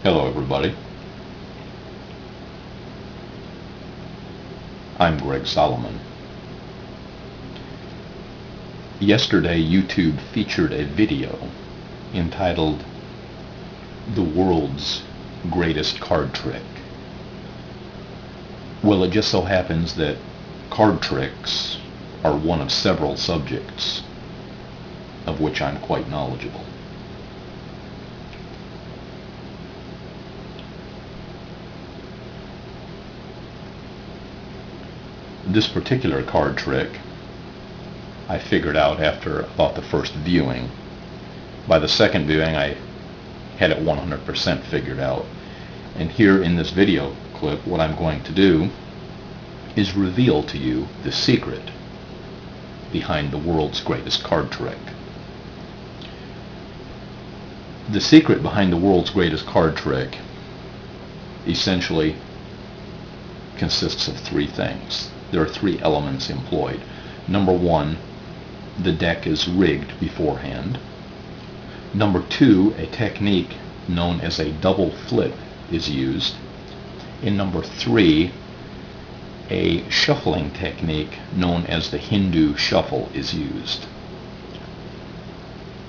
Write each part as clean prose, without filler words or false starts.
Hello everybody, I'm Greg Solomon. Yesterday YouTube featured a video entitled The World's Greatest Card Trick. Well, it just so happens that card tricks are one of several subjects of which I'm quite knowledgeable. This particular card trick I figured out after about the first viewing. By the second viewing I had it 100% figured out. And here in this video clip what I'm going to do is reveal to you the secret behind the world's greatest card trick. The secret behind the world's greatest card trick essentially consists of three things. There are three elements employed. Number one, the deck is rigged beforehand. Number two, a technique known as a double flip is used. And number three, a shuffling technique known as the Hindu shuffle is used.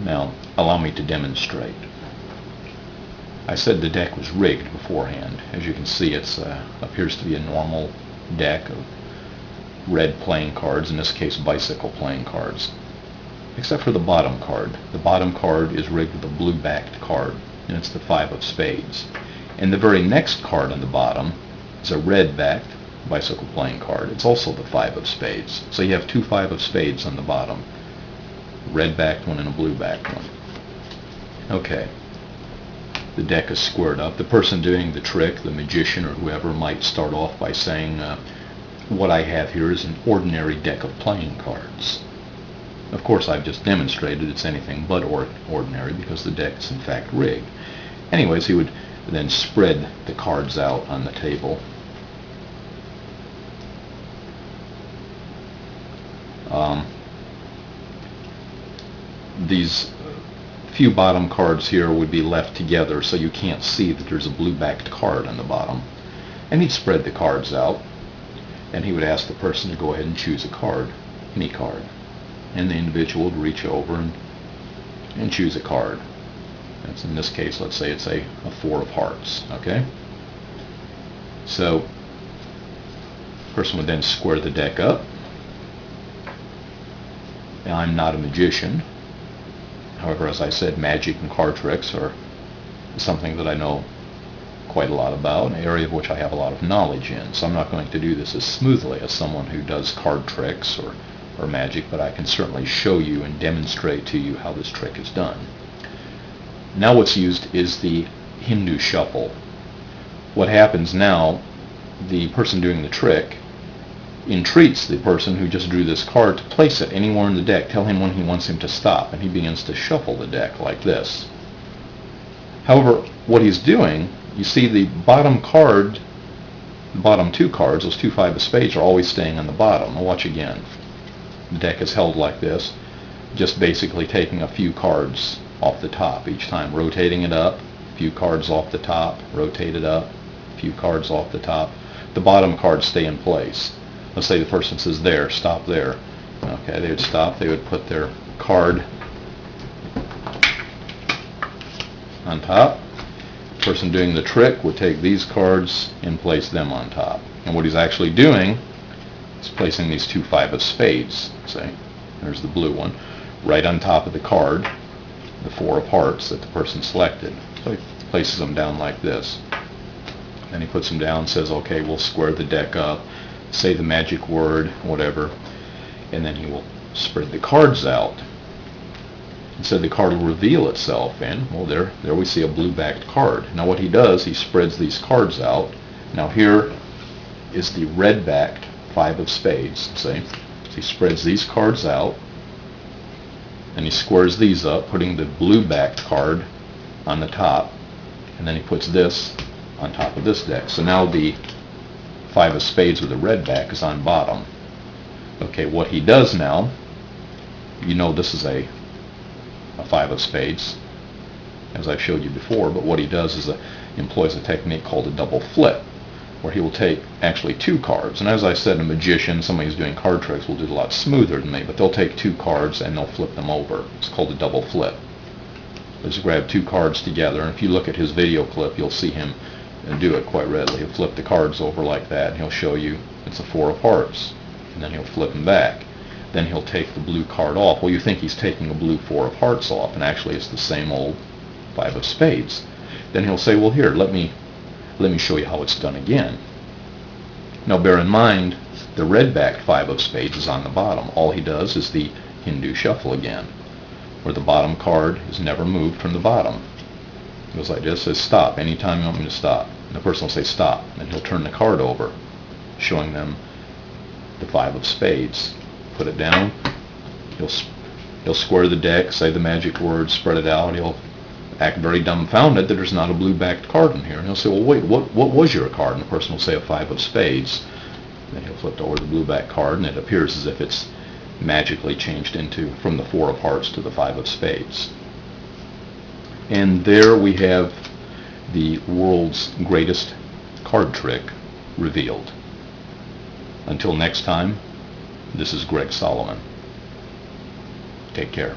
Now, allow me to demonstrate. I said the deck was rigged beforehand. As you can see, it appears to be a normal deck of red playing cards, in this case bicycle playing cards, except for the bottom card. The bottom card is rigged with a blue backed card, and it's the 5 of spades. And the very next card on the bottom is a red backed bicycle playing card. It's also the 5 of spades. So you have two 5 of spades on the bottom, red backed one and a blue backed one. Okay, the deck is squared up. The person doing the trick, the magician or whoever, might start off by saying, what I have here is an ordinary deck of playing cards. Of course, I've just demonstrated it's anything but ordinary because the deck is in fact rigged. Anyways, he would then spread the cards out on the table. These few bottom cards here would be left together so you can't see that there's a blue backed card on the bottom. And he'd spread the cards out, and he would ask the person to go ahead and choose a card, any card. And the individual would reach over and choose a card. That's, in this case, let's say it's a 4 of hearts, okay? So the person would then square the deck up. Now, I'm not a magician. However, as I said, magic and card tricks are something that I know quite a lot about, an area of which I have a lot of knowledge in. So I'm not going to do this as smoothly as someone who does card tricks or magic, but I can certainly show you and demonstrate to you how this trick is done. Now what's used is the Hindu shuffle. What happens now, the person doing the trick entreats the person who just drew this card to place it anywhere in the deck, tell him when he wants him to stop, and he begins to shuffle the deck like this. However, what he's doing, you see the bottom card, the bottom two cards, those two 5 of spades, are always staying on the bottom. Now watch again. The deck is held like this, just basically taking a few cards off the top each time, rotating it up, a few cards off the top, rotate it up, a few cards off the top. The bottom cards stay in place. Let's say the person says there, stop there. Okay, they would stop, they would put their card on top. The person doing the trick would take these cards and place them on top. And what he's actually doing is placing these two 5 of spades, say, there's the blue one, right on top of the card, the 4 of hearts that the person selected. So he places them down like this. Then he puts them down, says, okay, we'll square the deck up, say the magic word, whatever, and then he will spread the cards out. And so the card will reveal itself, and, well, there we see a blue backed card. Now what he does, he spreads these cards out. Now here is the red backed 5 of spades, see? So he spreads these cards out, and he squares these up, putting the blue backed card on the top, and then he puts this on top of this deck. So now the 5 of spades with the red back is on bottom. Okay, what he does now, you know this is a 5 of spades. as I showed you before, but what he does is employs a technique called a double flip, where he will take actually two cards. And as I said, a magician, somebody who's doing card tricks, will do it a lot smoother than me, but they'll take two cards and they'll flip them over. It's called a double flip. Just grab two cards together, and if you look at his video clip, you'll see him do it quite readily. He'll flip the cards over like that, and he'll show you it's a four of hearts, and then he'll flip them back. Then he'll take the blue card off. Well, you think he's taking a blue four of hearts off, and actually it's the same old five of spades. Then he'll say, well, here, let me show you how it's done again. Now bear in mind, the red-backed five of spades is on the bottom. All he does is the Hindu shuffle again, where the bottom card is never moved from the bottom. It goes like this, says stop, anytime you want me to stop. And the person will say stop, and he'll turn the card over, showing them the five of spades. Put it down, he'll square the deck, say the magic words, spread it out, he'll act very dumbfounded that there's not a blue-backed card in here. And he'll say, well, wait, what was your card? And the person will say a five of spades. Then he'll flip over the blue-backed card, and it appears as if it's magically changed from the four of hearts to the five of spades. And there we have the world's greatest card trick revealed. Until next time, this is Greg Solomon. Take care.